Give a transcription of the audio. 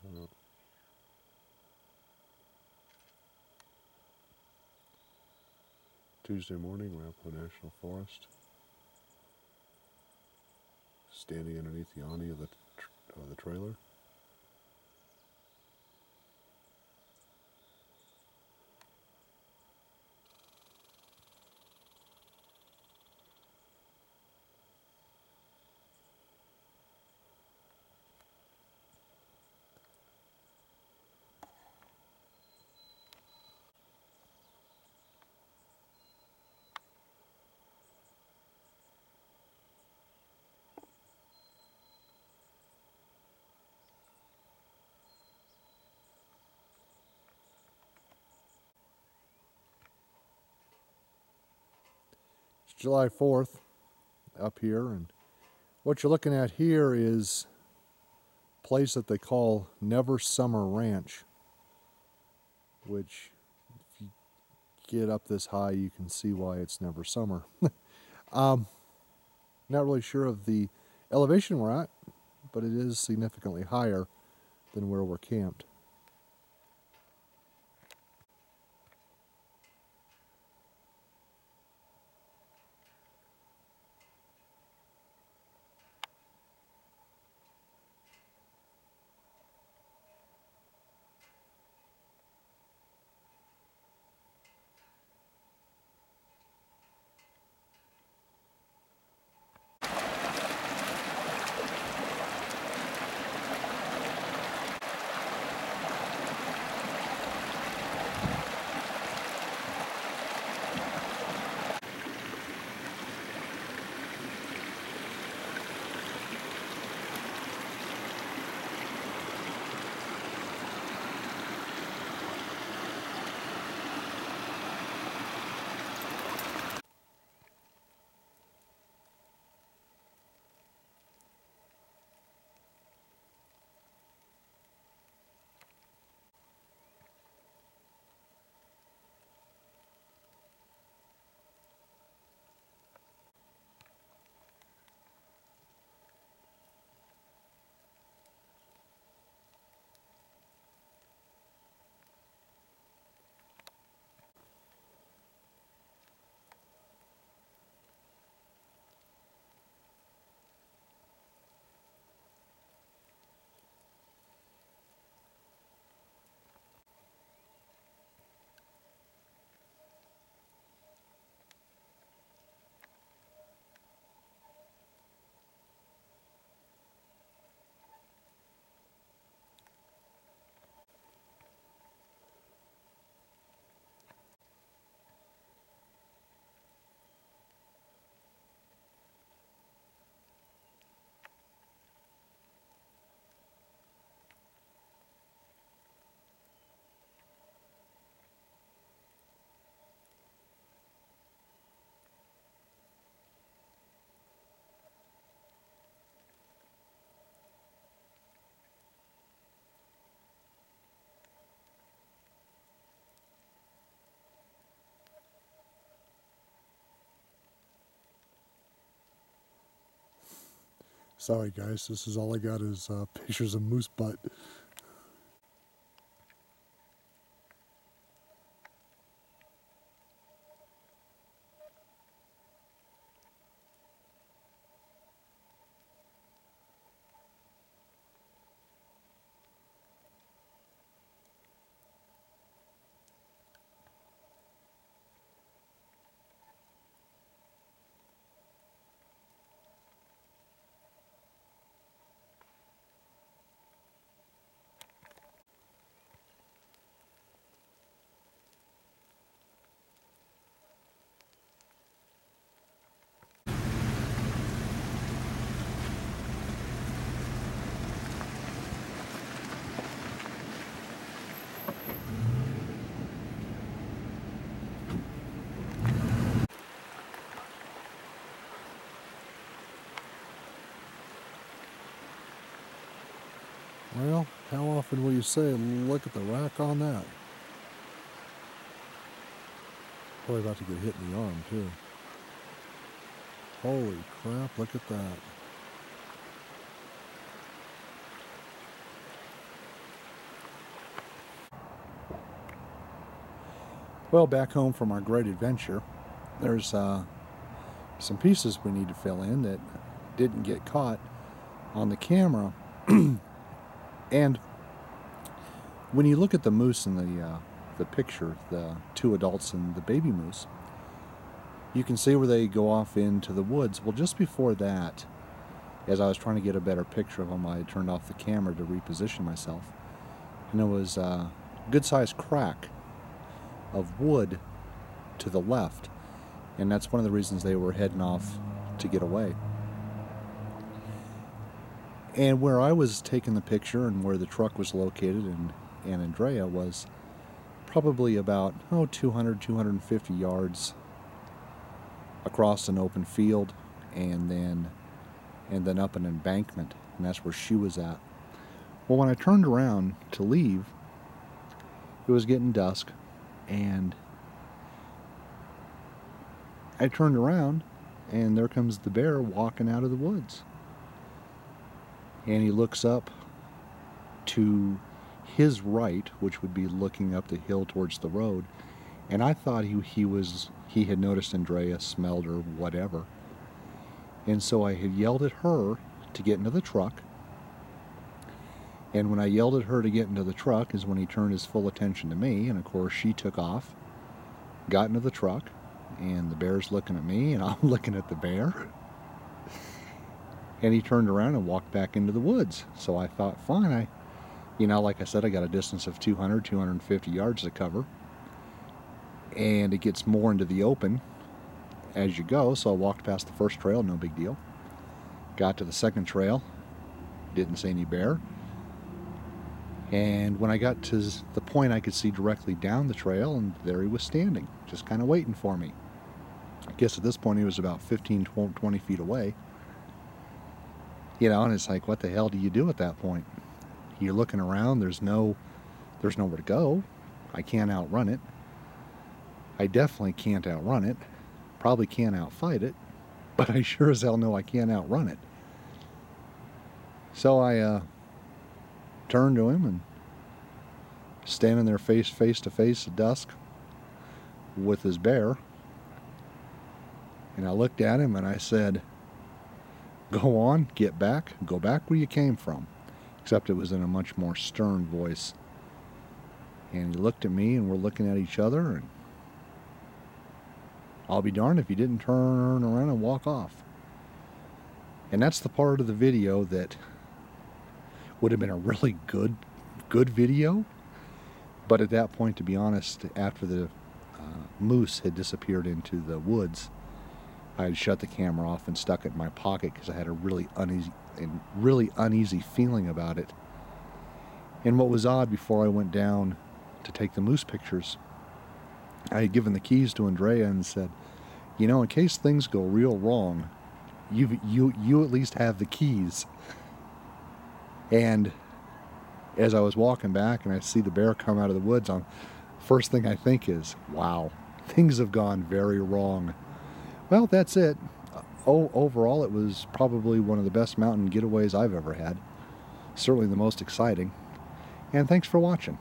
Uh, Tuesday morning, Arapaho National Forest. Standing underneath the awning of the trailer. It's July 4th up here, and what you're looking at here is a place that they call Never Summer Ranch, which if you get up this high you can see why it's never summer. Not really sure of the elevation we're at, but it is significantly higher than where we're camped. Sorry guys, this is all I got is pictures of moose butt. Well, how often will you say, look at the rack on that? Probably about to get hit in the arm, too. Holy crap, look at that. Well, back home from our great adventure, there's some pieces we need to fill in that didn't get caught on the camera. And when you look at the moose in the picture, the two adults and the baby moose, you can see where they go off into the woods. Well, just before that, as I was trying to get a better picture of them, I turned off the camera to reposition myself, and there was a good-sized crack of wood to the left, and that's one of the reasons they were heading off to get away. And where I was taking the picture and where the truck was located and Andrea was probably about 250 yards across an open field, and then up an embankment, and that's where she was at. Well, when I turned around to leave, it was getting dusk, and I turned around, and there comes the bear walking out of the woods. And he looks up to his right, which would be looking up the hill towards the road, and I thought he had noticed Andrea, smelled her, whatever. And so I had yelled at her to get into the truck. And when I yelled at her to get into the truck is when he turned his full attention to me. And of course she took off, got into the truck, and the bear's looking at me and I'm looking at the bear. And he turned around and walked back into the woods. So I thought, fine, like I said, I got a distance of 250 yards to cover. And it gets more into the open as you go, so I walked past the first trail, no big deal. Got to the second trail, didn't see any bear. And when I got to the point I could see directly down the trail, and there he was standing, just kind of waiting for me. I guess at this point he was about 15, 20 feet away. And it's like, what the hell do you do at that point? You're looking around, there's nowhere to go. I can't outrun it. I definitely can't outrun it. Probably can't outfight it, but I sure as hell know I can't outrun it. So I turned to him and standing there face to face at dusk with his bear. And I looked at him and I said, go on, get back, go back where you came from. Except it was in a much more stern voice. And he looked at me and we're looking at each other, and I'll be darned if he didn't turn around and walk off. And that's the part of the video that would have been a really good video. But at that point, to be honest, after the moose had disappeared into the woods, I had shut the camera off and stuck it in my pocket because I had a really uneasy feeling about it. And what was odd, before I went down to take the moose pictures, I had given the keys to Andrea and said, in case things go real wrong, you at least have the keys. And as I was walking back and I see the bear come out of the woods, first thing I think is, wow, things have gone very wrong. Well, that's it. Overall, it was probably one of the best mountain getaways I've ever had. Certainly the most exciting. And thanks for watching.